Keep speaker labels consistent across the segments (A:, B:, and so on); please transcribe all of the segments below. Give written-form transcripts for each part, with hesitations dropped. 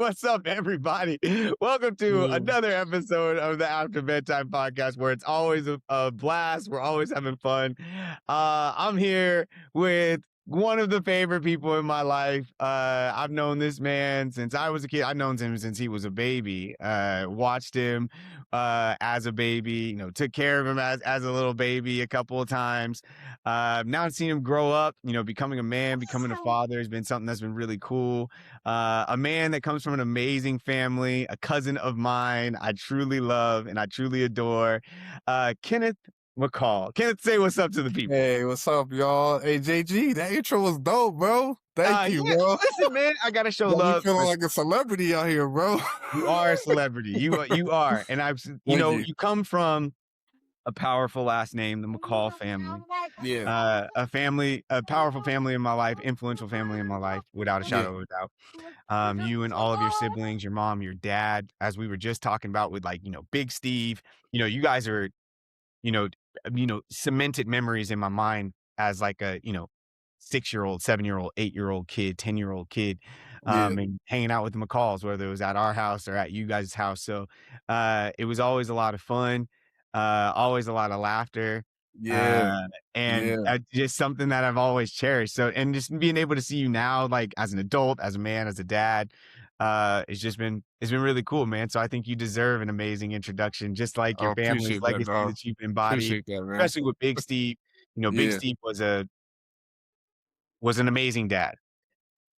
A: What's up, everybody? Welcome to
B: Mm.
A: another episode of the After Bedtime Podcast, where it's always a blast. We're always having fun. I'm here with one of the favorite people in my life. I've known this man since I was a kid. I've known him since he was a baby. Watched him as a baby. Took care of him as a little baby a couple of times. Now I've seen him grow up. Becoming a man, becoming a father has been something that's been really cool. A man that comes from an amazing family, a cousin of mine I truly love and I truly adore, Kenneth McCall. Kenneth, say what's up to the people.
B: Hey, what's up, y'all? Hey, JG, that intro was dope, bro. Thank you,
A: Yeah,
B: bro.
A: listen, man, I gotta show
B: Got me
A: love.
B: feeling like a celebrity out here, bro.
A: You are a celebrity. You are, and
B: Thank you.
A: you come from a powerful last name, the McCall family.
B: Yeah,
A: A powerful family in my life, influential family in my life, without a
B: yeah,
A: shadow of a doubt. You and all of your siblings, your mom, your dad, as we were just talking about with Big Steve, you guys are, you know, cemented memories in my mind as like a, 6-year-old, 7-year-old, 8-year-old kid, 10-year-old kid,
B: yeah,
A: and hanging out with the McCalls, whether it was at our house or at you guys' house. So, it was always a lot of fun, always a lot of laughter.
B: yeah,
A: Uh, and
B: yeah.
A: just something that I've always cherished. So, and just being able to see you now, like as an adult, as a man, as a dad, it's been really cool, man. So I think you deserve an amazing introduction, just like
B: I
A: your family's
B: appreciate that,
A: legacy
B: dog.
A: that you've embodied,
B: Appreciate that, man.
A: especially with Big Steve. Big
B: Yeah,
A: Steve was an amazing dad.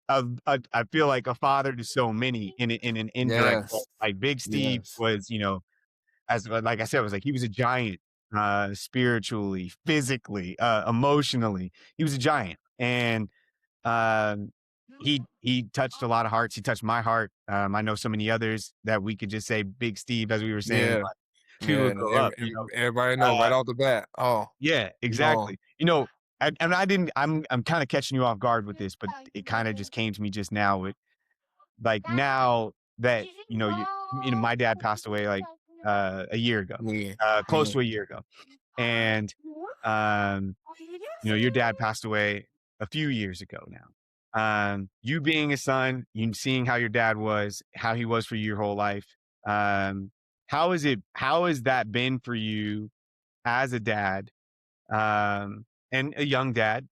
A: I feel like a father to so many in an indirect way.
B: yes,
A: Like Big Steve
B: yes.
A: was, as like I said, was like he was a giant, spiritually, physically, emotionally. He was a giant, and um, he touched a lot of hearts. He touched my heart. I know so many others that we could just say Big Steve, as we were saying,
B: Yeah,
A: like we
B: yeah.
A: would
B: And
A: grow up.
B: everybody know
A: Uh,
B: right off the bat. Oh,
A: yeah,
B: no.
A: exactly. And I didn't. I'm kind of catching you off guard with this, but it kind of just came to me just now with like now that my dad passed away like a year ago,
B: Yeah,
A: close
B: yeah,
A: to a year ago, and um your dad passed away a few years ago now. You being a son, you seeing how your dad was, how he was for you your whole life. Um, how has that been for you as a dad, and a young dad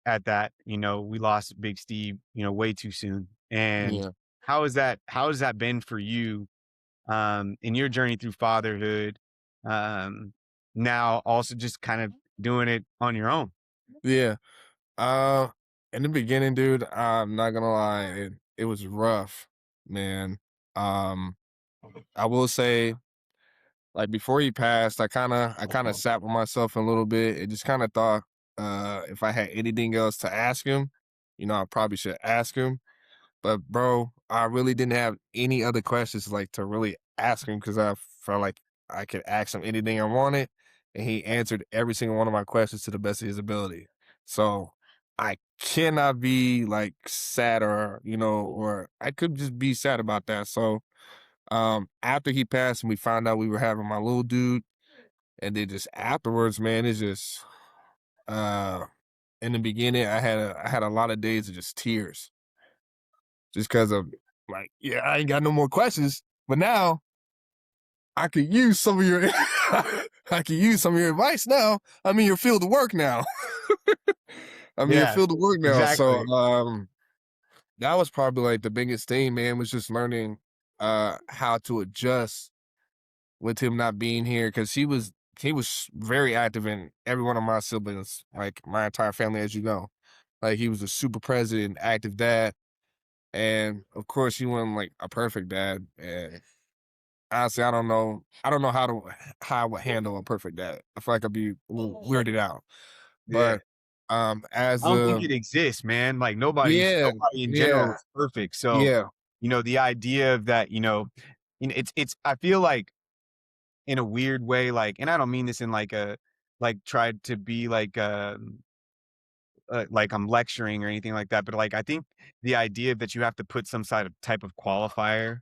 A: at that? We lost Big Steve, way too soon. And
B: yeah.
A: how has that been for you, in your journey through fatherhood? Um, Now also just kind of doing it on your own.
B: Yeah. Uh, in the beginning, dude, I'm not gonna lie, it was rough, man. Um, I will say, like before he passed, I kinda sat with myself a little bit and just kind of thought, if I had anything else to ask him, I probably should ask him. But bro, I really didn't have any other questions like to really ask him because I felt like I could ask him anything I wanted, and he answered every single one of my questions to the best of his ability. So I cannot be like sad or I could just be sad about that. So after he passed and we found out we were having my little dude, and then just afterwards, man, it's just uh in the beginning I had a lot of days of just tears just because of like, yeah, I ain't got no more questions. But now I could use some of your I could use some of your advice now. I'm in your field of work now. I'm in your
A: Yeah,
B: field of work now. So
A: exactly.
B: that was probably like the biggest thing, man, was just learning how to adjust with him not being here because he was very active in every one of my siblings, like my entire family, as you know. Like he was a super present, active dad. And of course, he wasn't like a perfect dad. And honestly, I don't know how I would handle a perfect dad. I feel like I'd be a little weirded out.
A: Yeah.
B: But as
A: I don't think
B: a
A: it exists, man. Like
B: yeah,
A: nobody in general
B: yeah,
A: is perfect. So,
B: yeah,
A: the idea of that, it's I feel like in a weird way, like, and I don't mean this in like a like tried to be like I'm lecturing or anything like that, but like I think the idea that you have to put some sort of type of qualifier,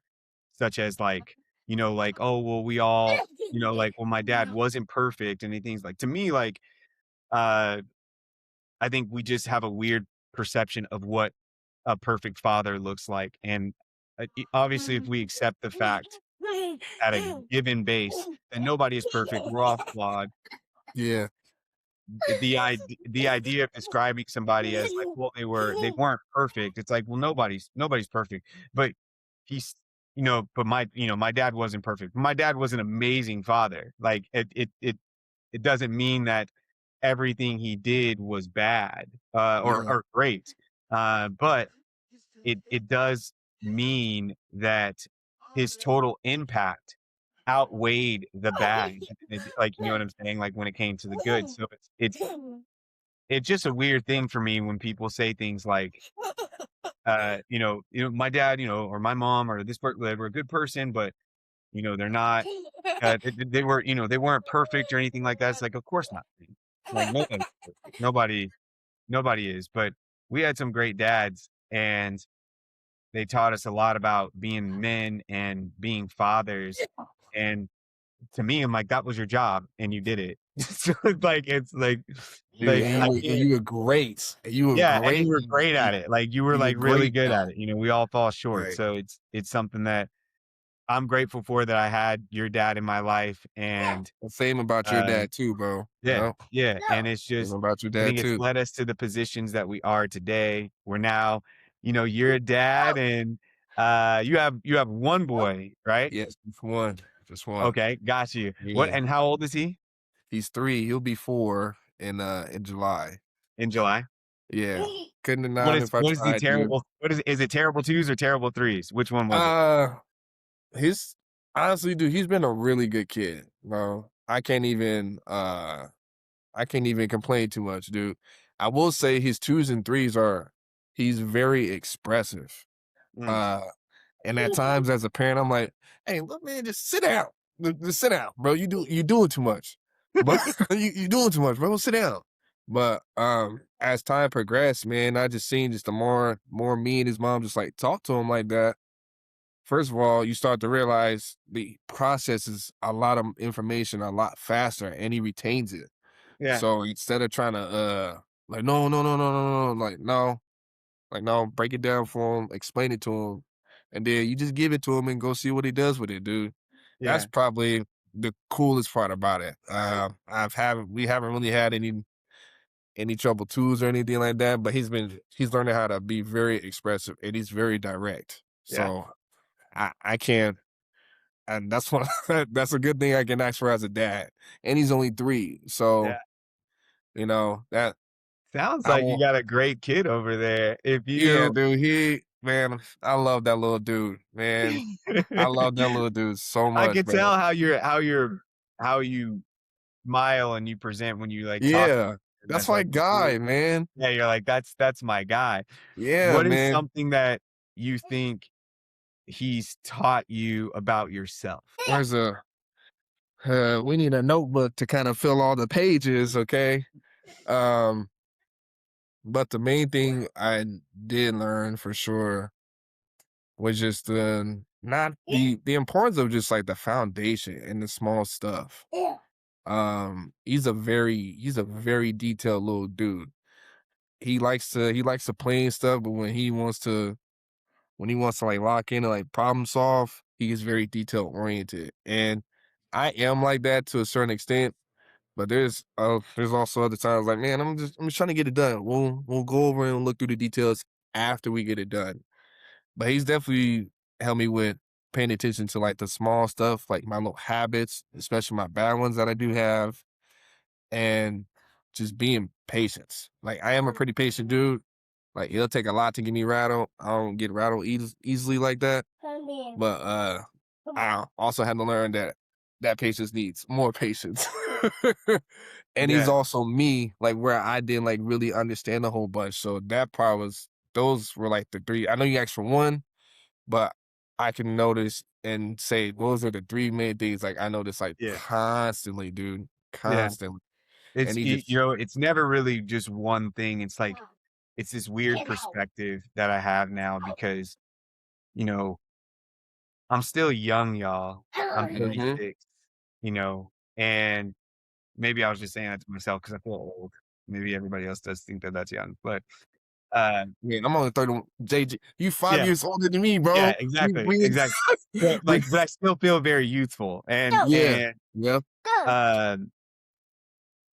A: such as like, like, oh well we all, like, well my dad wasn't perfect and anything like to me, like uh I think we just have a weird perception of what a perfect father looks like. And obviously, if we accept the fact at a given base that nobody is perfect, we're all flawed.
B: Yeah.
A: The idea of describing somebody as like, well, they weren't perfect. It's like, well, nobody's perfect, but he's but my dad wasn't perfect. My dad was an amazing father. Like it doesn't mean that everything he did was bad
B: Yeah.
A: or great, but it does mean that his total impact outweighed the bad. Like, you know what I'm saying? Like when it came to the good. So it's just a weird thing for me when people say things like, my dad, or my mom or they were a good person, but they're not. They were, they weren't perfect or anything like that. It's like, of course not. Like nobody's perfect. Nobody is. But we had some great dads, and they taught us a lot about being men and being fathers. And to me, I'm like, that was your job, and you did it. So
B: Dude,
A: like I
B: and
A: can't.
B: you were great. And you were
A: Yeah, and you
B: great.
A: were great at it. Like, you were,
B: You were
A: like, really
B: great
A: good
B: though.
A: at it. We all fall short.
B: Right.
A: So it's something that I'm grateful for, that I had your dad in my life, and,
B: The same about your
A: uh,
B: dad too, bro.
A: yeah,
B: Yep.
A: yeah, and it's
B: Same
A: just
B: about your
A: I
B: dad
A: think it's
B: too.
A: led us to the positions that we are today. We're now you're a dad, and, you have 1 boy, right?
B: Yes, just one. Just one.
A: Okay, got you. What
B: Yeah.
A: and how old is he
B: He's 3. He'll be 4 in July.
A: in July?
B: Yeah. Couldn't deny it if I
A: What is he
B: tried, dude.
A: terrible is it terrible 2s or terrible 3s? Which one was it?
B: Uh, his honestly, dude, he's been a really good kid, bro. I can't even complain too much, dude. I will say his 2s and 3s he's very expressive.
A: Mm,
B: Uh, and at times as a parent, I'm like, "Hey, look, man, just sit down. Just sit down, bro. You doing too much. But you doing too much, bro. Sit down." But as time progressed, man, I just seen just the more me and his mom just like talk to him like that. First of all, you start to realize the processes a lot of information a lot faster and he retains it.
A: yeah,
B: So instead of trying to like no no no no no no like no break it down for him, explain it to him, and then you just give it to him and go see what he does with it, dude. That's
A: yeah,
B: probably the coolest part about it. We haven't really had any trouble twos or anything like that, but he's learning how to be very expressive and he's very direct.
A: yeah,
B: So I can't, and that's one that's a good thing I can ask for as a dad. And he's only 3,
A: yeah.
B: so that
A: Sounds
B: I
A: like you
B: won't.
A: got a great kid over there. If
B: Yeah,
A: you
B: dude, man, I love that little dude, man. I love that little dude so
A: I
B: much,
A: can
B: bro.
A: tell how you smile and you present when you, like, talk.
B: Yeah, that's
A: That's
B: my
A: like
B: guy, man.
A: yeah, you're like, "That's my guy."
B: Yeah,
A: What is
B: man.
A: something that you think he's taught you about yourself?
B: Where's a we need a notebook to kind of fill all the pages, okay? Um, but the main thing I did learn for sure was just not the importance of just like the foundation and the small stuff. He's a very detailed little dude. He likes to play and stuff, but when he wants to like lock in and like problem solve, he is very detail oriented. And I am like that to a certain extent, but there's also other times like, man, I'm just trying to get it done. We'll go over and look through the details after we get it done. But he's definitely helped me with paying attention to like the small stuff, like my little habits, especially my bad ones that I do have, and just being patient. Like I am a pretty patient dude. Like it'll take a lot to get me rattled. I don't get rattled easily like that. But I also had to learn that that patience needs more patience. And he's
A: Yeah,
B: also me, like where I didn't like really understand a whole bunch. So that part was those were like the 3. I know you asked for 1, but I can notice and say those are the 3 main things. Like I notice like
A: yeah,
B: constantly, dude,
A: yeah.
B: constantly.
A: It's
B: And he just
A: it's never really just one thing. It's like it's this weird perspective that I have now because, you know, I'm still young, y'all. I'm
B: Mhm.
A: 36, and maybe I was just saying that to myself because I feel old. Maybe everybody else does think that that's young, but Uh,
B: Man, I'm only 31. JJ, you 5
A: yeah,
B: years older than me,
A: yeah,
B: bro.
A: exactly, exactly. But,
B: We
A: like, but I still feel very youthful,
B: yeah,
A: and,
B: yeah,
A: um,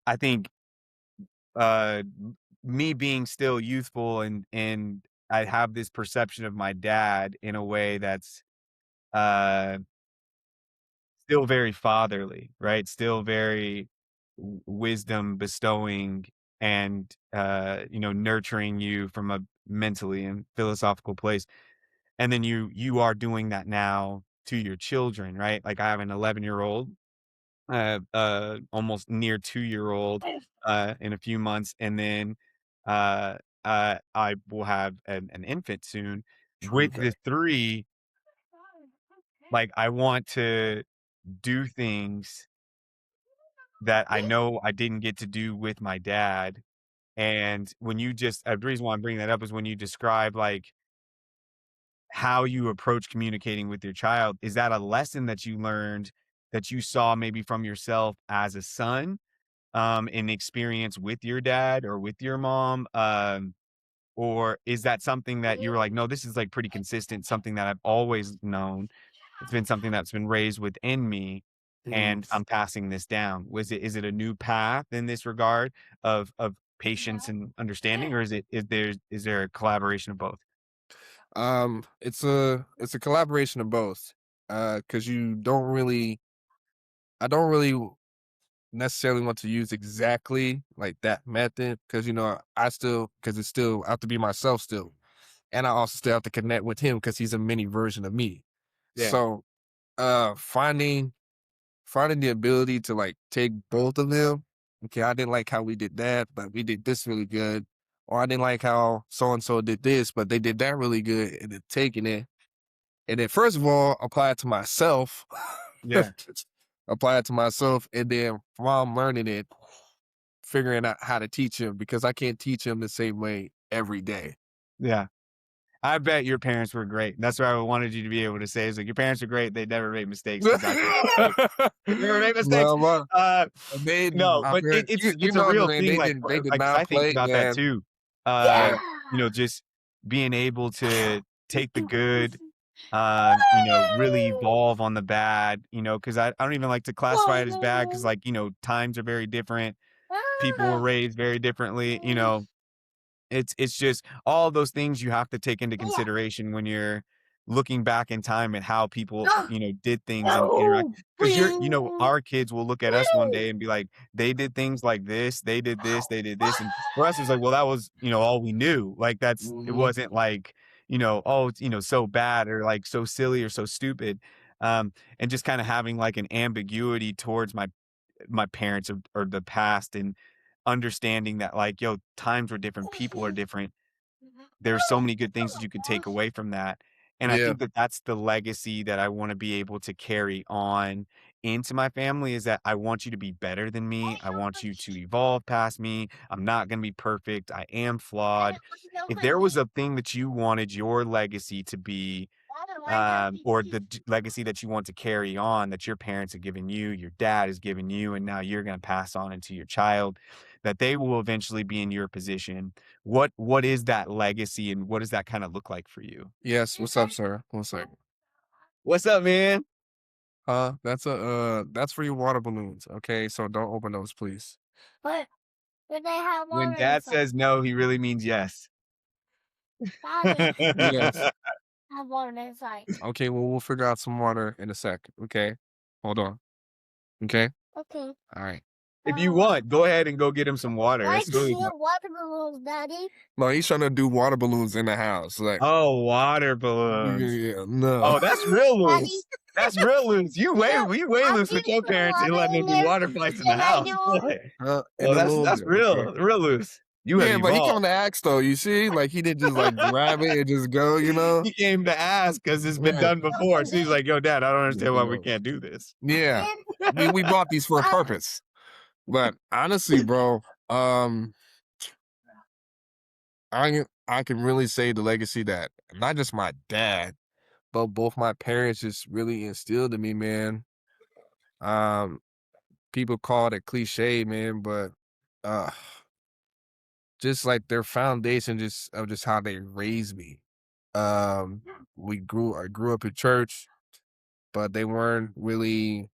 A: I think, me being still youthful and I have this perception of my dad in a way that's, uh, still very fatherly, right? Still very wisdom bestowing and, nurturing you from a mentally and philosophical place. And then you are doing that now to your children, right? Like, I have an 11-year-old, almost near 2-year-old, in a few months, and then, I will have an infant soon.
B: true
A: With
B: that.
A: the 3, like, I want to do things that I know I didn't get to do with my dad, and when you just the reason why I'm bringing that up is when you describe, like, how you approach communicating with your child, is that a lesson that you learned that you saw maybe from yourself as a son, in experience with your dad or with your mom? Or is that something that you were like, "No, this is, like, pretty consistent, something that I've always known. It's been something that's been raised within me,
B: Mm.
A: and I'm passing this down." Is it a new path in this regard of patience and understanding, or is there a collaboration of both?
B: It's a collaboration of both. Because you don't really I don't really necessarily want to use exactly like that method because I still because it's still I have to be myself still. And I also still have to connect with him because he's a mini version of me.
A: Yeah,
B: So finding the ability to like take both of them. Okay, I didn't like how we did that, but we did this really good. Or I didn't like how so and so did this, but they did that really good, and then taking it. And then first of all, apply it to myself.
A: yeah,
B: Apply it to myself, and then while I'm learning it, figuring out how to teach him because I can't teach him the same way every day.
A: yeah. I bet your parents were great. That's what I wanted you to be able to say is like, "Your parents are great, they never made mistakes," because I bet they never made mistakes.
B: No, my
A: Uh,
B: they
A: no,
B: my
A: but it
B: parents,
A: it's
B: you
A: it's a
B: know,
A: real
B: man,
A: thing, like,
B: they did
A: like, 'cause I
B: not
A: think
B: play,
A: about that
B: man.
A: too. Just being able to take the good, really evolve on the bad, because I don't even like to classify it as bad because, like, times are very different. People were raised very differently, it's just all those things you have to take into consideration when you're looking back in time at how people, did things and interact. Because our kids will look at us one day and be like, "They did things like this, they did this, they did this," and for us, it's like, "Well, that was, all we knew." Like, it
B: Mhm.
A: wasn't like, "Oh, it's, so bad or, like, so silly or so stupid." And just kinda having, like, an ambiguity towards my parents or the past and understanding that like, yo, times were different, people are different. There's so many good things that you could take away from that. And I
B: Yeah.
A: think that that's the legacy that I want to be able to carry on into my family is that I want you to be better than me. I want you to evolve past me. I'm not going to be perfect. I am flawed. If there was a thing that you wanted your legacy to be, or the legacy that you want to carry on that your parents have given you, your dad has given you, and now you're going to pass on into your child, that they will eventually be in your position. What is that legacy, and what does that kind of look like for you?
B: Yes. What's up, sir? One second.
A: What's up, man?
B: That's for your water balloons. Okay, so don't open those, please.
C: But they have
A: When
C: water
A: dad
C: inside.
A: says no, he really means yes.
C: Daddy,
B: Yes.
C: have water inside.
B: Okay. Well, we'll figure out some water in a sec. Okay. Hold on. Okay.
C: Okay.
B: All right.
A: If you want, go ahead and go get him some water.
C: Why
A: It's
C: do
A: totally
C: you have water balloons, Daddy?
B: No, he's trying to do water balloons in the house. Like,
A: Oh, water
B: yeah,
A: balloons.
B: yeah, no.
A: Oh, that's real
C: Daddy,
A: loose. That's real loose. You way
C: I'll
A: loose
C: give
A: with
C: you
A: your
C: some
A: parents and
C: water
A: letting
C: in
A: them do
C: there.
A: water fights in the
C: Can I
A: house.
C: do
B: In
A: Well,
B: a
A: that's
B: little
A: that's
B: bit. Okay.
A: real loose. You have
B: Yeah, but he
A: evolved.
B: coming to ask though. You see, like he didn't just like grab it and just go. You know.
A: He came to ask because it's been
B: Right.
A: done before. So he's like, "Yo, Dad, I don't understand why we
B: Yeah.
A: can't do this."
B: Yeah. We bought these for a purpose. But honestly, bro, I can really say the legacy that not just my dad, but both my parents just really instilled in me, man. Um, People call it a cliche, man, but uh just like their foundation just of just how they raised me. Um, I grew up in church, but they weren't really,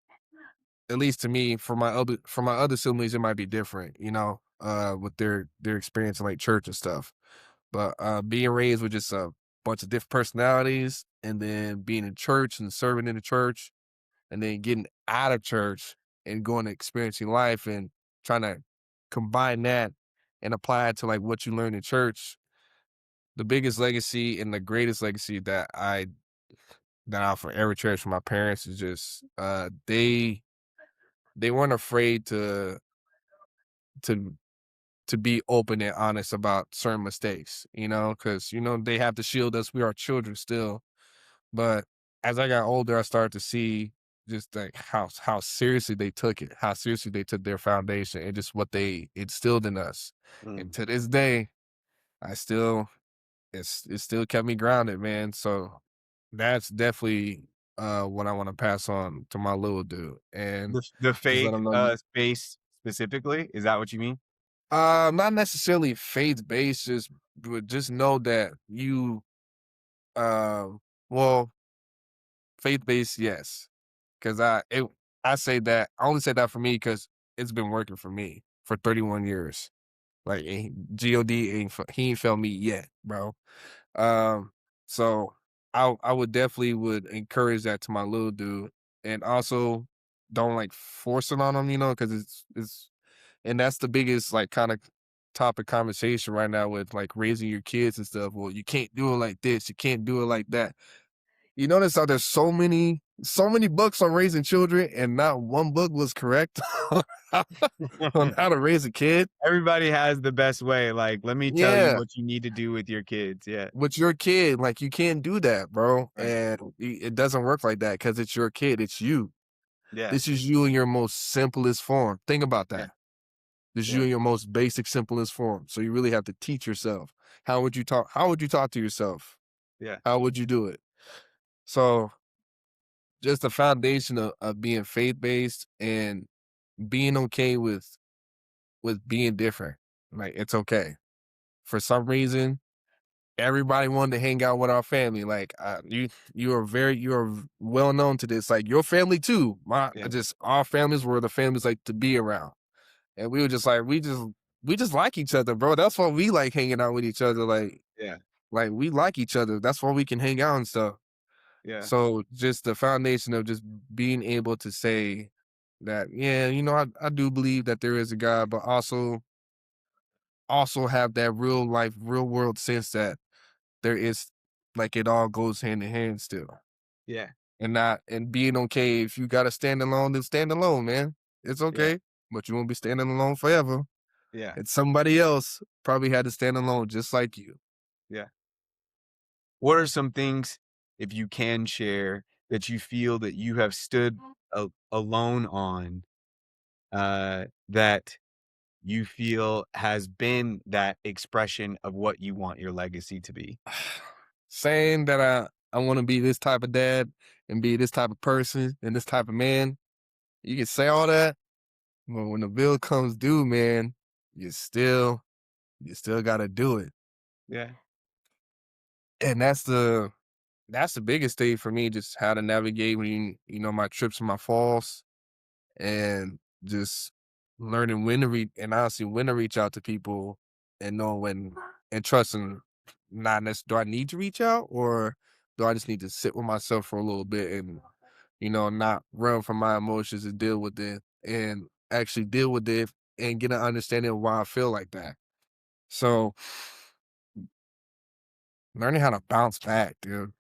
B: at least to me, for my other siblings, it might be different, with their experience in like church and stuff. But being raised with just a bunch of different personalities, and then being in church and serving in the church, and then getting out of church and going to experiencing life and trying to combine that and apply it to like what you learn in church. The biggest legacy and the greatest legacy that I'll forever cherish from my parents is just they weren't afraid to to be open and honest about certain mistakes, because they have to shield us. We are children still. But as I got older, I started to see just like how seriously they took it, how seriously they took their foundation and just what they instilled in us. And
A: Mm.
B: to this day, I still it still kept me grounded, man. So that's definitely what I want to pass on to my little dude. And
A: The
B: just let
A: faith
B: him know you
A: space specifically, is that what you mean?
B: not necessarily faith based, but just know that you well, faith based, yes. Cause I say that I only say that for me because it's been working for me for 31 years. Like God he ain't failed me yet, bro. Um, so I would definitely would encourage that to my little dude, and also don't like force it on him, because it's and that's the biggest like kind of topic conversation right now with like raising your kids and stuff. Well, you can't do it like this, you can't do it like that. You notice how there's so many books on raising children, and not one book was correct on how to raise a kid.
A: Everybody has the best way, like, let me tell you
B: Yeah,
A: what you need to do with your kids, yeah,
B: with your kid, like you can't do that, bro.
A: right,
B: And it doesn't work like that because it's your kid. It's you.
A: yeah,
B: This is you in your most simplest form. Think about
A: yeah,
B: that. This is you
A: yeah,
B: in your most basic, simplest form. So you really have to teach yourself. How would you talk? How would you talk to yourself?
A: yeah,
B: How would you do it? So just the foundation of being faith based and being okay with being different. Like it's okay. For some reason, everybody wanted to hang out with our family. Like you are well known to this. Like your family too.
A: yeah,
B: Just our families were the families like to be around, and we were just like we just like each other, bro. That's why we like hanging out with each other.
A: yeah,
B: Like we like each other. That's why we can hang out and stuff.
A: yeah,
B: So just the foundation of just being able to say that, yeah, I do believe that there is a God, but also have that real life, real world sense that there is like it all goes hand in hand still.
A: yeah,
B: And being okay if you gotta stand alone, then stand alone, man. It's
A: yeah,
B: okay. But you won't be standing alone forever.
A: yeah,
B: And somebody else probably had to stand alone just like you.
A: yeah. What are some things, if you can share, that you feel that you have stood alone on, that you feel has been that expression of what you want your legacy to be?
B: Saying that I want to be this type of dad and be this type of person and this type of man, you can say all that, but when the bill comes due, man, you still you still gotta do it.
A: Yeah,
B: And that's the biggest thing for me, just how to navigate when my trips and my falls, and just learning when to reach, and honestly when to reach out to people, and know when, and trusting, not necessarily do I need to reach out, or do I just need to sit with myself for a little bit and not run from my emotions and deal with it, and actually deal with it and get an understanding of why I feel like that. So learning how to bounce back, dude.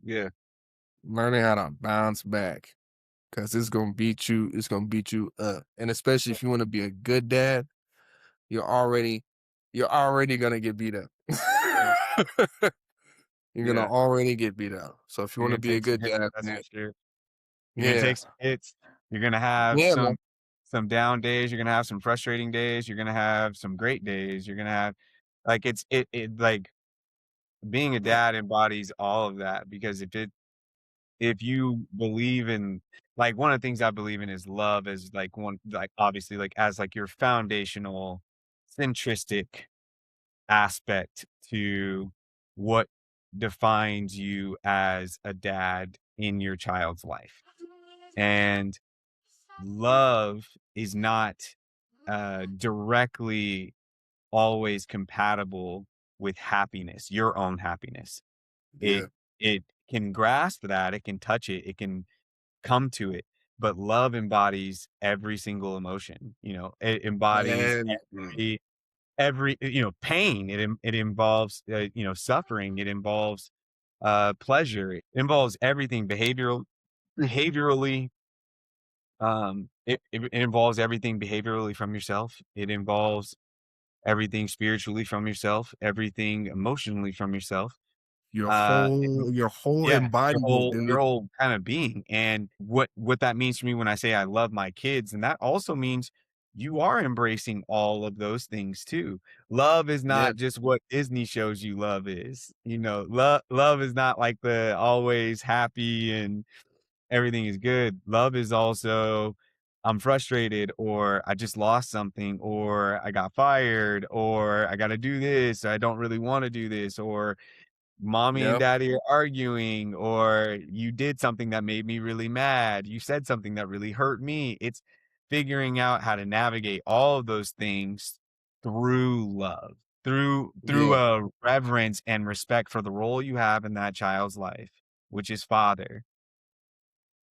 A: yeah,
B: Learning how to bounce back. Cause it's gonna beat you up. And especially if you wanna be a good dad, you're already you're already gonna get beat up.
A: yeah,
B: You're gonna
A: yeah.
B: already get beat up. So if you
A: You're
B: wanna
A: gonna
B: be a
A: take some
B: good
A: hits,
B: dad,
A: that's for
B: man,
A: sure. You're gonna
B: yeah.
A: take some hits. You're gonna have
B: Yeah, man.
A: some down days. You're gonna have some frustrating days. You're gonna have some great days. You're gonna have like it like being a dad embodies all of that because if you believe in like one of the things I believe in is love as like one like obviously like as like your foundational centristic aspect to what defines you as a dad in your child's life. And love is not directly always compatible with happiness, your own happiness.
B: Yeah.
A: It can grasp that, it can touch it, it can come to it, but love embodies every single emotion. It embodies
B: And
A: every pain. It involves suffering. It involves pleasure. It involves everything behaviorally. It involves everything behaviorally from yourself. It involves everything spiritually from yourself, everything emotionally from yourself.
B: your
A: And
B: whole
A: yeah,
B: embodiment,
A: your
B: dude.
A: whole kind of being. And what that means to me when I say I love my kids, and that also means you are embracing all of those things too. Love is
B: Yeah.
A: not just what Disney shows you love is. Love is not like the always happy and everything is good. Love is also I'm frustrated, or I just lost something, or I got fired, or I got to do this. I don't really want to do this, or mommy and
B: Yep.
A: daddy are arguing, or you did something that made me really mad. You said something that really hurt me. It's figuring out how to navigate all of those things through love, through
B: Yeah.
A: a reverence and respect for the role you have in that child's life, which is father.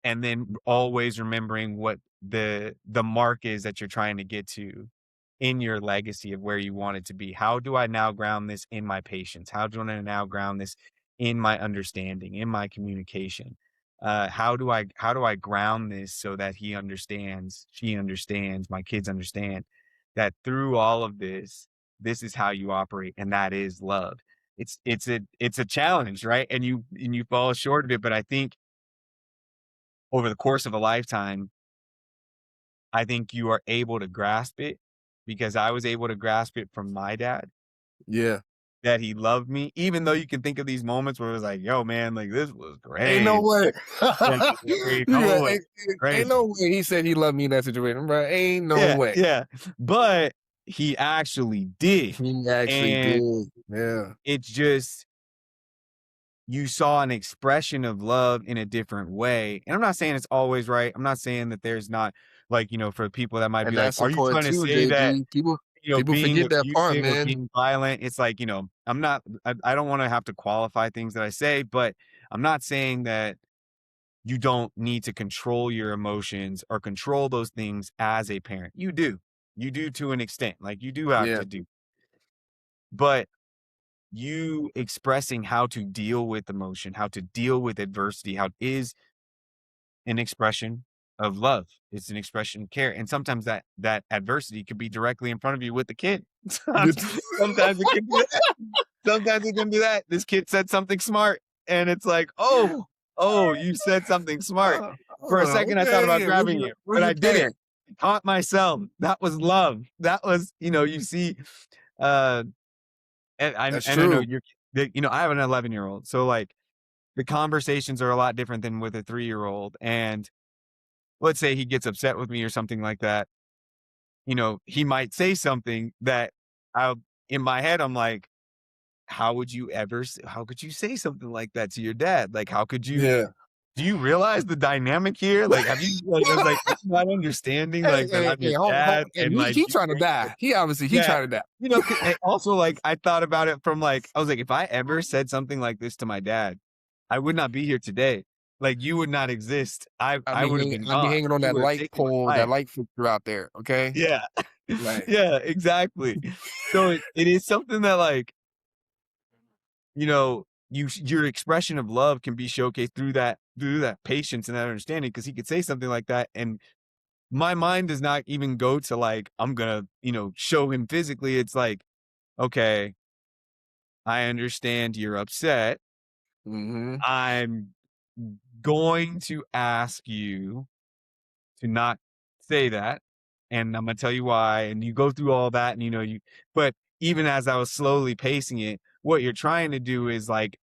A: And then always remembering what the mark is that you're trying to get to in your legacy of where you want it to be. How do I now ground this in my patience? How do I now ground this in my understanding, in my communication? How do I ground this so that he understands, she understands, my kids understand that through all of this is how you operate, and that is love. It's a challenge, right? And you fall short of it, but I think over the course of a lifetime, I think you are able to grasp it, because I was able to grasp it from my dad,
B: Yeah.
A: that he loved me, even though you can think of these moments where it was like, yo, man, like this was
B: Ain't no
A: great.
B: way.
A: Like,
B: Yeah,
A: oh,
B: ain't
A: crazy.
B: no way he said he loved me in that situation, bro. Ain't no
A: Yeah,
B: way.
A: yeah. But he actually did.
B: He actually
A: And
B: did. Yeah.
A: it's just you saw an expression of love in a different way. And I'm not saying it's always right. I'm not saying that there's not, like, for people that might
B: And
A: be like,
B: that's the
A: are you
B: part
A: trying to
B: too,
A: say that,
B: JB. People
A: being
B: forget that part,
A: abusive or
B: man.
A: being violent? It's like, I don't want to have to qualify things that I say, but I'm not saying that you don't need to control your emotions or control those things as a parent. You do. You do to an extent. Like, you do have
B: Yeah.
A: to do. But you expressing how to deal with emotion, how to deal with adversity, how is an expression of love. It's an expression of care. And sometimes that adversity could be directly in front of you with the kid. Sometimes it can be that. Sometimes it can be that. This kid said something smart, and it's like, oh, you said something smart. For a second, I thought about
B: Okay.
A: grabbing you,
B: Where's
A: but
B: your
A: I didn't.
B: parent?
A: I caught myself. That was love. That was, you see, uh,
B: That's
A: and I know
B: true.
A: I have an 11-year-old, so like the conversations are a lot different than with a 3-year-old. And let's say he gets upset with me or something like that, he might say something that in my head, I'm like, how could you say something like that to your dad? Like, how could you,
B: Yeah.
A: do you realize the dynamic here? Like, have you, like, I was like, are you not understanding,
B: Hey,
A: like, that
B: hey,
A: I'm
B: hey,
A: your
B: hold,
A: dad,
B: and
A: and like,
B: he trying to die. He obviously he
A: yeah,
B: trying to die.
A: and also, like, I thought about it from, like, I was like, if I ever said something like this to my dad, I would not be here today. Like, you would not exist. I would have been
B: I be
A: gone.
B: hanging on
A: You
B: that
A: would have
B: light
A: taken
B: pole,
A: my
B: that
A: life.
B: light fixture out there. Okay.
A: Yeah.
B: Like,
A: Yeah, exactly. So it is something that, like, your expression of love can be showcased through that patience and that understanding, because he could say something like that, and my mind does not even go to, like, I'm gonna, show him physically. It's like, okay, I understand you're upset.
B: mm-hmm.
A: I'm going to ask you to not say that, and I'm gonna tell you why. And you go through all that, and but even as I was slowly pacing it, what you're trying to do is, like,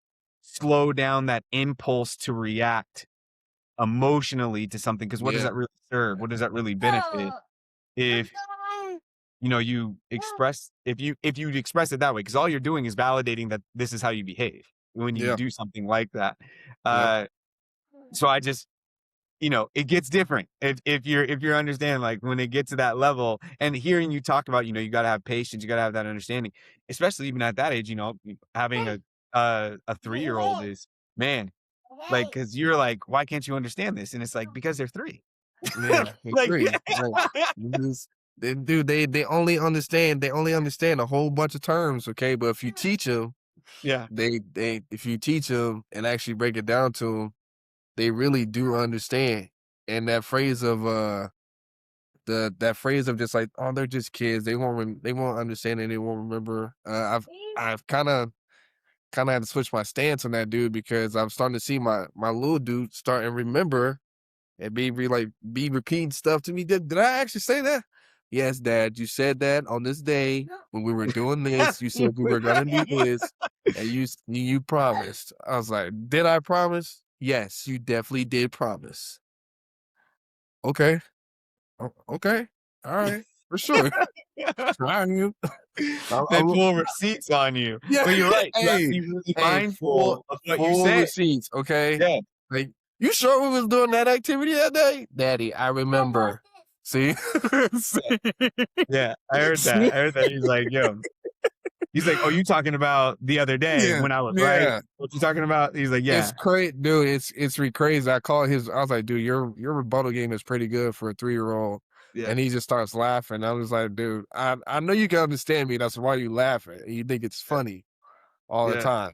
A: slow down that impulse to react emotionally to something. Because what does
B: Yeah.
A: that really serve? What does that really benefit?
C: Oh, I'm
A: If
C: going.
A: you express if you express it that way, because all you're doing is validating that this is how you behave when you
B: Yeah.
A: do something like that.
B: Yep.
A: So I just it gets different if you're understanding, like, when it gets to that level and hearing you talk about, you got to have patience, you got to have that understanding, especially even at that age, having a 3-year-old is, man, like, because you're like, why can't you understand this? And it's like, because they're 3.
B: Yeah, I
A: Like,
B: agree. Like, you just dude, they only understand a whole bunch of terms, okay? But if you teach them,
A: yeah,
B: they if you teach them and actually break it down to them, they really do understand. And that phrase of that phrase of just like, oh, they're just kids. They won't understand and they won't remember. I've kind of had to switch my stance on that dude because I'm starting to see my little dude start and remember and be repeating stuff to me. Did I actually say that? Yes, Dad, you said that on this day when we were doing this. You said we were gonna do this, and you promised. I was like, did I promise? Yes, you definitely did promise. Okay, okay, all right, for sure. I knew.
A: they
B: I'm,
A: pull receipts on you,
B: yeah,
A: but you're right, you have to
B: hey,
A: be really
B: hey,
A: mindful of what you
B: full
A: say.
B: receipts, okay?
A: Yeah.
B: Like, you sure we was doing that activity that day? Daddy, I remember. See? See?
A: Yeah, I heard
B: See?
A: that. He's like, "Yo," he's like, "Oh, you talking about the other day
B: Yeah,
A: when I was right?
B: yeah.
A: What you talking about?" He's like,
B: It's
A: "Yeah,
B: crazy, dude. It's really crazy. I was like, dude, your rebuttal game is pretty good for a 3-year-old.
A: yeah,
B: And he just starts laughing. I was like, dude, I know you can understand me. That's why you laughing. You think it's funny all the
A: yeah,
B: time.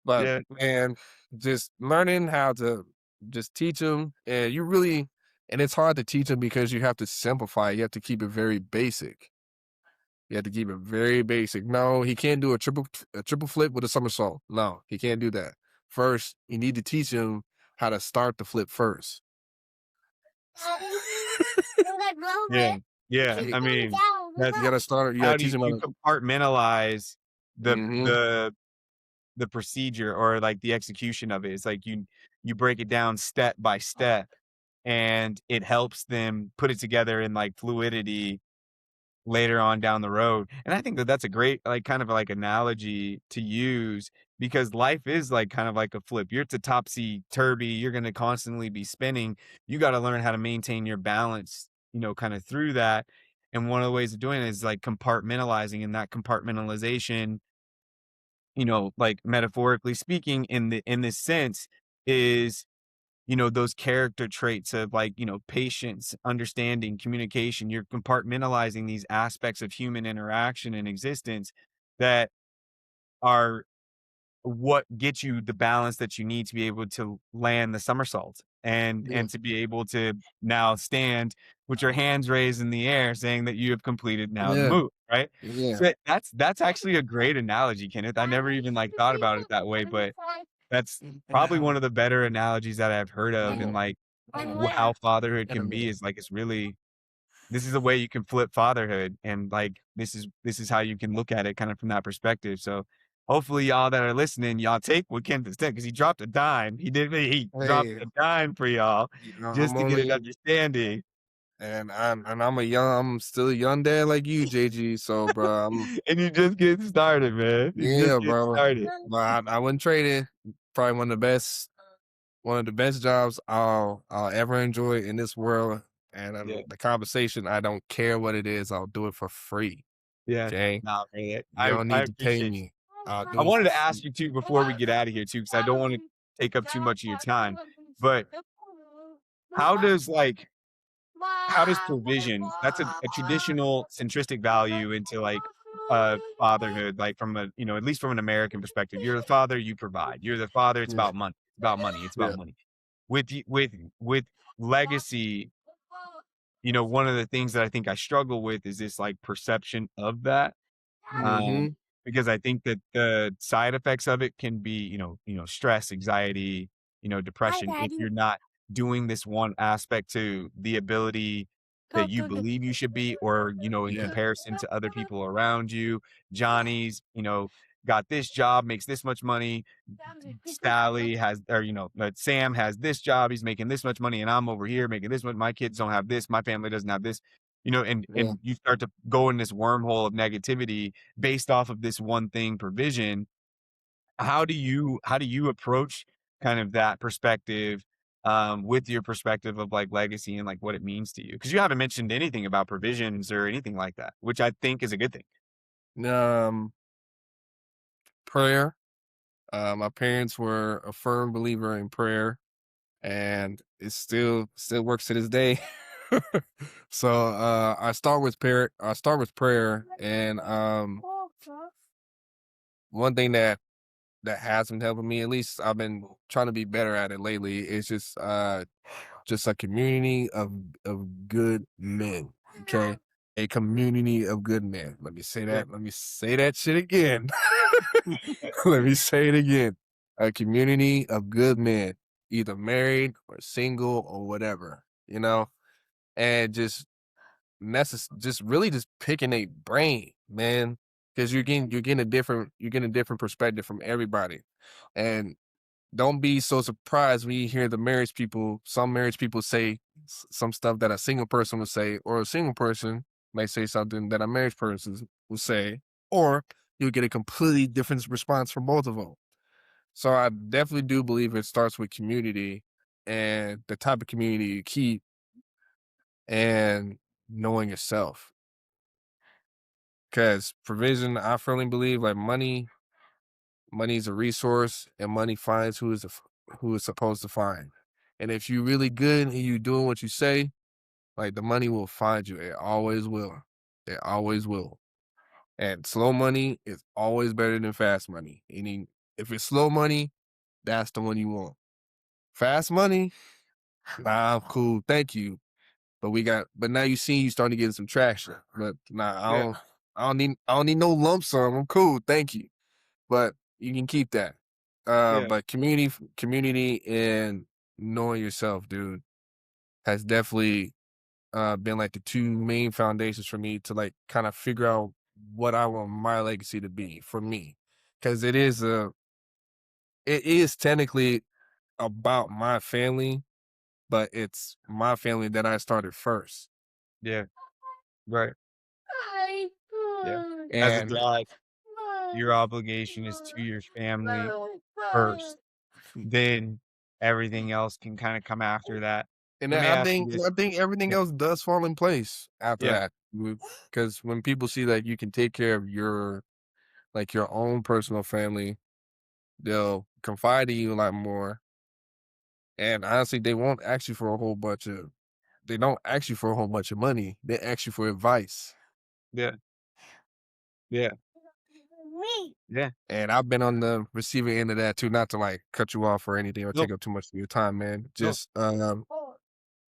B: But
A: yeah,
B: man, just learning how to just teach them, and it's hard to teach them because you have to simplify. You have to keep it very basic. You have to keep it very basic. No, he can't do a triple flip with a somersault. No, he can't do that. First, you need to teach him how to start the flip first.
A: yeah, yeah."
B: You,
A: I mean,
B: you
A: that's
B: gotta start. You gotta
A: how do
B: teach
A: you,
B: him how
A: you
B: to.
A: compartmentalize the
B: Hmm.
A: the procedure, or like the execution of it. It's like you break it down step by step, and it helps them put it together in like fluidity later on down the road. And I think that that's a great, like, kind of like analogy to use, because life is like kind of like a flip. You're to topsy turvy. You're going to constantly be spinning. You got to learn how to maintain your balance, kind of through that. And one of the ways of doing it is like compartmentalizing, and that compartmentalization, like, metaphorically speaking, in this sense, is, those character traits of, like, patience, understanding, communication. You're compartmentalizing these aspects of human interaction and existence that are what gets you the balance that you need to be able to land the somersault, and
B: Yeah,
A: to be able to now stand with your hands raised in the air, saying that you have completed now the
B: yeah,
A: move, right?
B: yeah.
A: So that's actually a great analogy, Kenneth. I never even, like, thought about it that way, but that's probably one of the better analogies that I've heard of, and,
B: Yeah.
A: like, how fatherhood can
B: Yeah.
A: be, is like, it's really, this is a way you can flip fatherhood, and, like, this is how you can look at it kind of from that perspective. So hopefully y'all that are listening, y'all take what Kenneth said, because he dropped a dime. He dropped
B: Hey,
A: a dime for y'all just
B: I'm
A: to get an
B: only
A: understanding.
B: I'm still a young dad like you, JG. So, bro,
A: And you just getting started, man. You
B: yeah,
A: just getting
B: bro.
A: started.
B: But I wouldn't trade it. Probably one of the best jobs I'll ever enjoy in this world. And
A: Yeah.
B: the conversation, I don't care what it is. I'll do it for free.
A: Yeah.
B: Okay,
A: Nah, man.
B: you
A: I
B: don't
A: I
B: need to pay
A: appreciate
B: me. I'll
A: I
B: do it
A: wanted
B: for
A: to ask
B: free.
A: you too before we get out of here too, because I don't want to take up too much of your time. But how does like how does provision, that's a traditional centristic value into, like, fatherhood, like, from a, at least from an American perspective. You're the father, you provide. You're the father, it's
B: Yeah,
A: about money. It's about money. It's
B: yeah,
A: about money. With legacy, one of the things that I think I struggle with is this, like, perception of that.
B: mm-hmm,
A: Um, because I think that the side effects of it can be, stress, anxiety,
C: Hi,
A: depression, if
C: Daddy.
A: you're not doing this one aspect to the ability that
C: Go
A: you
C: to the.
A: believe you should be, or, in
B: yeah,
A: comparison to other people around you. Johnny's, got this job, makes this much money. Sally has, or, Sam has this job, he's making this much money, and I'm over here making this much. My kids don't have this, my family doesn't have this. and
B: Yeah.
A: you start to go in this wormhole of negativity based off of this one thing provision. How do you approach kind of that perspective, with your perspective of like legacy and like what it means to you? Because you haven't mentioned anything about provisions or anything like that, which I think is a good thing.
B: Um, prayer. My parents were a firm believer in prayer, and it still works to this day. So I start with prayer. And one thing that has been helping me, at least I've been trying to be better at it lately, is just a community of good men. Okay. A community of good men. Let me say
A: Yeah.
B: that. Let me say that shit again. Let me say it again. A community of good men, either married or single or whatever, and just really just picking a brain, man, because you're getting a different perspective from everybody, and don't be so surprised when you hear some marriage people say some stuff that a single person would say, or a single person may say something that a married person will say, or you'll get a completely different response from both of them. So I definitely do believe it starts with community and the type of community you keep and knowing yourself. Because provision, I firmly believe, like money is a resource, and money finds who is supposed to find. And if you're really good and you doing what you say, like the money will find you. It always will. It always will. And slow money is always better than fast money. Meaning, if it's slow money, that's the one you want. Fast money, nah, I'm cool, thank you. But now you starting to get some traction. But nah,
A: Yeah.
B: I don't need no lump sum. I'm cool, thank you. But you can keep that.
A: Yeah.
B: But community and knowing yourself, dude, has definitely been like the two main foundations for me to like kind of figure out what I want my legacy to be for me. Cause it is technically about my family, but it's my family that I started first.
A: Yeah. Right. Yeah. As a
B: And
A: dad, your obligation is to your family first. Then everything else can kind of come after that.
B: and
A: Let me
B: I
A: ask you
B: think
A: this.
B: I think everything
A: Yeah.
B: else does fall in place after
A: Yeah.
B: that. Because when people see that you can take care of your own personal family, they'll confide in you a lot more. And honestly, they don't ask you for a whole bunch of money. They ask you for advice.
A: Yeah. Yeah. Yeah.
B: And I've been on the receiving end of that too, not to like cut you off or anything or
A: No.
B: take up too much of your time, man.
A: No.
B: Just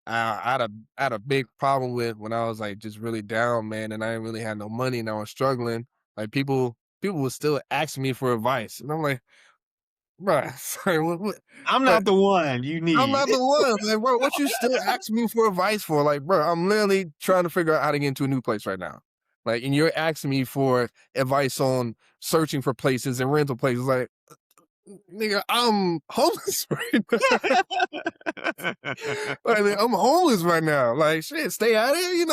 B: I had a big problem with when I was like just really down, man, and I didn't really have no money and I was struggling. Like people would still ask me for advice. And I'm like, bruh, sorry,
A: I'm
B: but
A: not the one you
B: I'm
A: need.
B: not the one. Like, bro, what you still asking me for advice for? Like, bro, I'm literally trying to figure out how to get into a new place right now. Like, and you're asking me for advice on searching for places and rental places. Like, nigga, I'm homeless right now. Like, I'm homeless right now. Like, shit, stay out of here,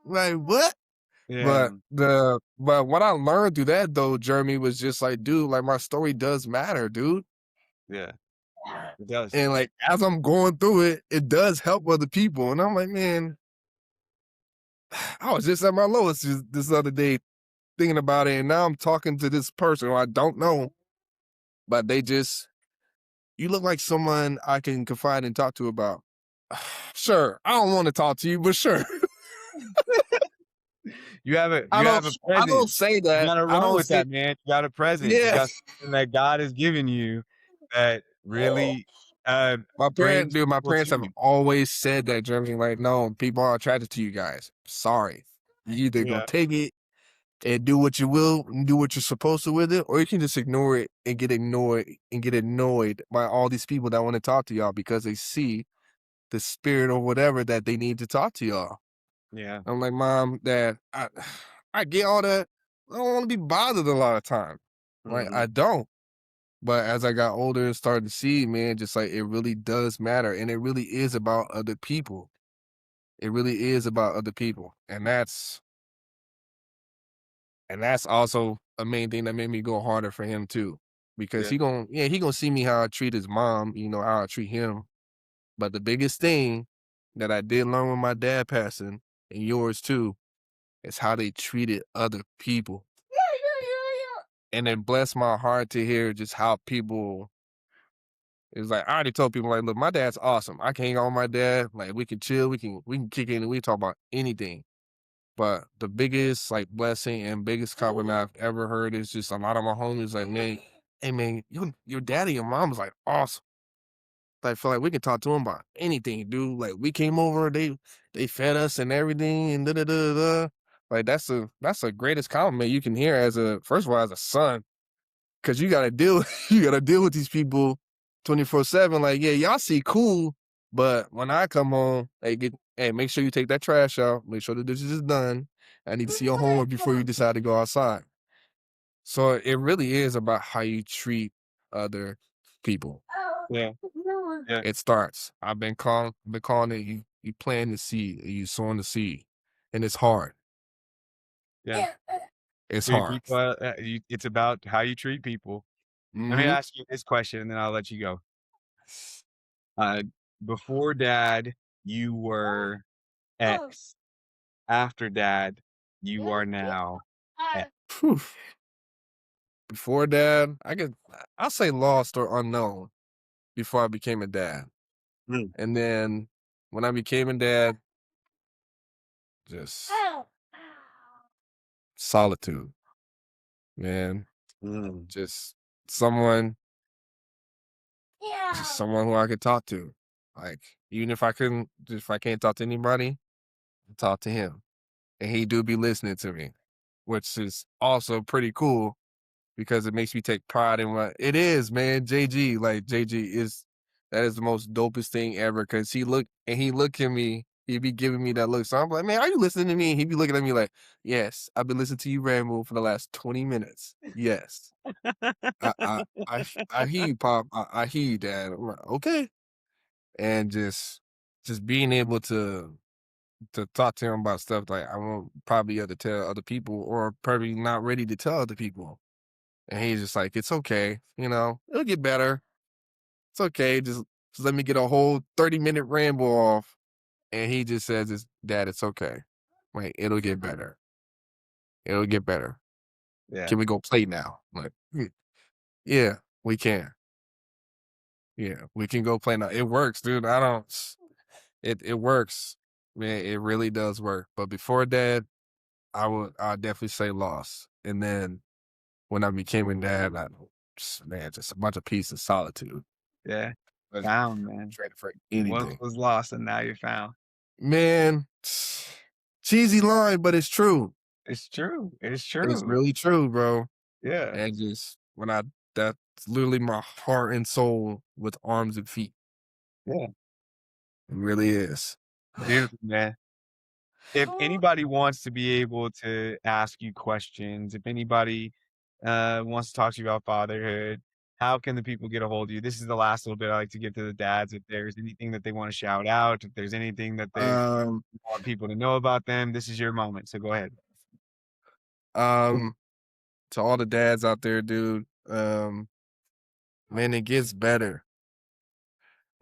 B: like what?
A: Yeah.
B: But what I learned through that though, Jeremy, was just like, dude, like my story does matter, dude.
A: Yeah. It does.
B: And like as I'm going through it, it does help other people. And I'm like, man, I was just at my lowest this other day thinking about it, and now I'm talking to this person who I don't know, but you look like someone I can confide and talk to about. Sure, I don't want to talk to you, but sure.
A: You have a
B: I
A: you
B: don't
A: have a
B: I don't
A: presence.
B: say
A: You
B: that.
A: gotta
B: I
A: run
B: don't
A: with
B: say
A: that, man. You got a presence. You
B: yeah.
A: got something that God has given you that really brings
B: My
A: people
B: parents
A: to
B: have
A: you.
B: always said that, Jeremy, like, no, people are attracted to you guys. Sorry. You either gonna
A: Yeah.
B: take it and do what you will and do what you're supposed to with it, or you can just ignore it and get annoyed by all these people that want to talk to y'all because they see the spirit or whatever that they need to talk to y'all.
A: Yeah.
B: I'm like, Mom, Dad, I get all that. I don't want to be bothered a lot of time. Like,
A: Mhm.
B: I don't. But as I got older and started to see, man, just like it really does matter. And it really is about other people. It really is about other people, and that's also a main thing that made me go harder for him too, because
A: Yeah.
B: he gonna see me how I treat his mom, how I treat him. But the biggest thing that I did learn with my dad passing, and yours too, is how they treated other people. And it blessed my heart to hear just how people. It's like I already told people like, look, my dad's awesome. I can hang out with my dad. Like we can chill, we can kick in, and we can talk about anything. But the biggest like blessing and biggest compliment I've ever heard is just a lot of my homies like, man, hey man, your daddy and mom was like awesome. Like feel like we can talk to them about anything, dude. Like we came over, they fed us and everything, and da da da da. Like that's the greatest compliment you can hear as a first of all as a son, because you gotta deal you gotta deal with these people 24/7. Like yeah, y'all see cool, but when I come home, hey make sure you take that trash out, make sure the dishes is done. I need to see your homework before you decide to go outside. So it really is about how you treat other people.
A: Yeah. Yeah.
B: It starts. I've been calling it you plant the seed, you sowing the seed. And it's hard.
A: Yeah.
B: It's
A: Treat
B: hard.
A: people, it's about how you treat people. Let me
B: Mhm.
A: ask you this question, and then I'll let you go. Uh, before dad, you were X. After dad, you are now X.
B: Phew. Before dad, I'll say lost or unknown before I became a dad.
A: Mm.
B: And then when I became a dad, just solitude, man.
A: Mm.
B: Just someone just someone who I could talk to. Like even if I can't talk to anybody, talk to him. And he do be listening to me, which is also pretty cool because it makes me take pride in what it is, man. JG is that is the most dopest thing ever because he look at me, he be giving me that look. So I'm like, man, are you listening to me? He be looking at me like, yes, I've been listening to you ramble for the last 20 minutes. Yes. I hear you, Pop. I hear you, Dad. I'm like, okay. And just being able to talk to him about stuff like I won't probably have to tell other people or probably not ready to tell other people. And he's just like, it's okay, it'll get better. It's okay. Just let me get a whole 30-minute ramble off. And he just says, Dad, it's okay. Like, it'll get better. It'll get better.
A: Yeah.
B: Can we go play now? Like, yeah, we can. Yeah, we can go play now. It works, dude. It works. Man, it really does work. But before that, I'd definitely say lost. And then when I became a dad, just a bunch of peace and solitude.
A: Yeah.
B: I was
A: Found, man.
B: ready for
A: Once
B: anything.
A: was lost and now you're found.
B: Man, cheesy line, but it's true.
A: It's true. It's
B: It's
A: true.
B: really true, bro.
A: Yeah.
B: And just that's literally my heart and soul with arms and feet.
A: Yeah.
B: It really is.
A: Beautiful, man. If anybody wants to be able to ask you questions, if anybody wants to talk to you about fatherhood, how can the people get a hold of you? This is the last little bit I like to give to the dads. If there's anything that they want to shout out, if there's anything that they
B: Um,
A: want people to know about them, this is your moment. So go ahead.
B: um, to all the dads out there, dude, man, it gets better.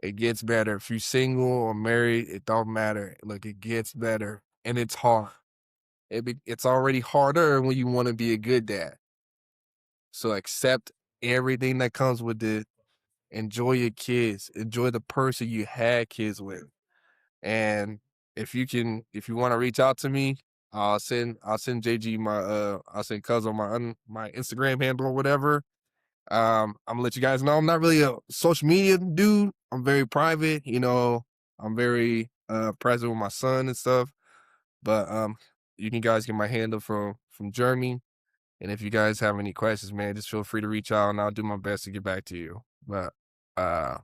B: It gets better. If you're single or married, it don't matter. Look, it gets better, and it's hard. It's already harder when you want to be a good dad. So accept everything that comes with it. Enjoy your kids. Enjoy the person you had kids with. And if you want to reach out to me, I'll send JG I'll send cousin my Instagram handle or whatever. I'm gonna let you guys know I'm not really a social media dude. I'm very private, I'm very present with my son and stuff. But you can guys get my handle from Jeremy. And if you guys have any questions, man, just feel free to reach out and I'll do my best to get back to you. But uh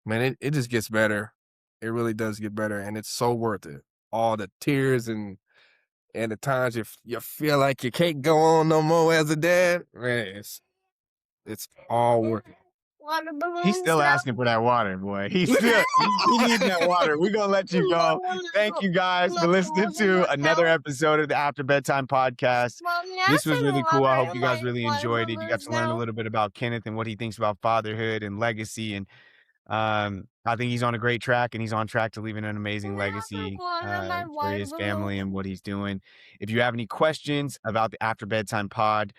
B: man, it just gets better. It really does get better and it's so worth it. All the tears and the times you feel like you can't go on no more as a dad, man, it's all worth it.
C: water balloons.
A: He's still
C: now?
A: asking for that water, boy. He needs that water. We're gonna let you go. Thank you guys for listening to another episode of the After Bedtime Podcast.
C: Mom,
A: This was really cool. I hope you guys
C: like
A: really
C: water
A: enjoyed it. You got
C: balloons
A: to learn a
C: now.
A: little bit about Kenneth and what he thinks about fatherhood and legacy. And I think he's on a great track, and he's on track to leaving an amazing legacy for his family and what he's doing. If you have any questions about the After Bedtime Pod,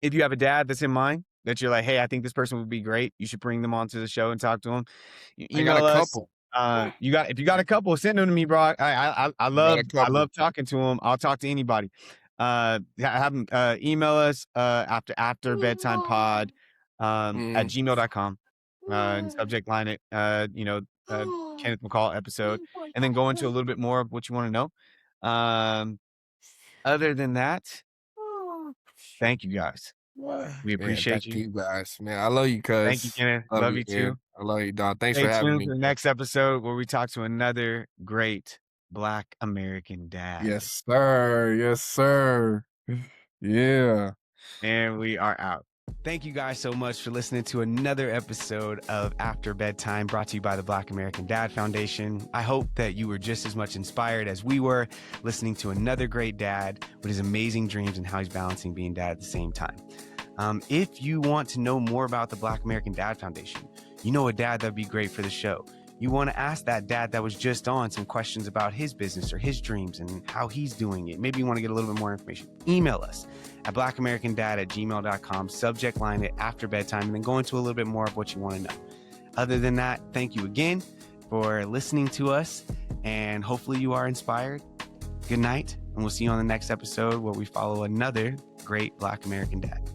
A: if you have a dad that's in mind that you're like, hey, I think this person would be great, you should bring them onto the show and talk to them.
B: I got
A: Email
B: a
A: us.
B: couple.
A: If you got a couple, send them to me, bro. I love talking to them. I'll talk to anybody. Have them email us after bedtime pod at gmail.com. And subject line it, Kenneth McCall episode, and then go into a little bit more of what you want to know. Other than that, thank you guys. We appreciate
B: you guys, man. I love you, cuz.
A: Thank you, Kenneth. Love you too.
B: I love you, dog. Thanks
A: Stay
B: for having
A: tuned
B: me.
A: for the next episode where we talk to another great Black American dad.
B: Yes, sir. Yes, sir. Yeah.
A: And we are out. Thank you guys so much for listening to another episode of After Bedtime, brought to you by the Black American Dad Foundation. I hope that you were just as much inspired as we were listening to another great dad with his amazing dreams and how he's balancing being dad at the same time. If you want to know more about the Black American Dad Foundation, you know a dad that'd be great for the show. You want to ask that dad that was just on some questions about his business or his dreams and how he's doing it. Maybe you want to get a little bit more information. Email us at blackamericandad@gmail.com, subject line it After Bedtime, and then go into a little bit more of what you want to know. Other than that, thank you again for listening to us, and hopefully you are inspired. Good night, and we'll see you on the next episode where we follow another great Black American dad.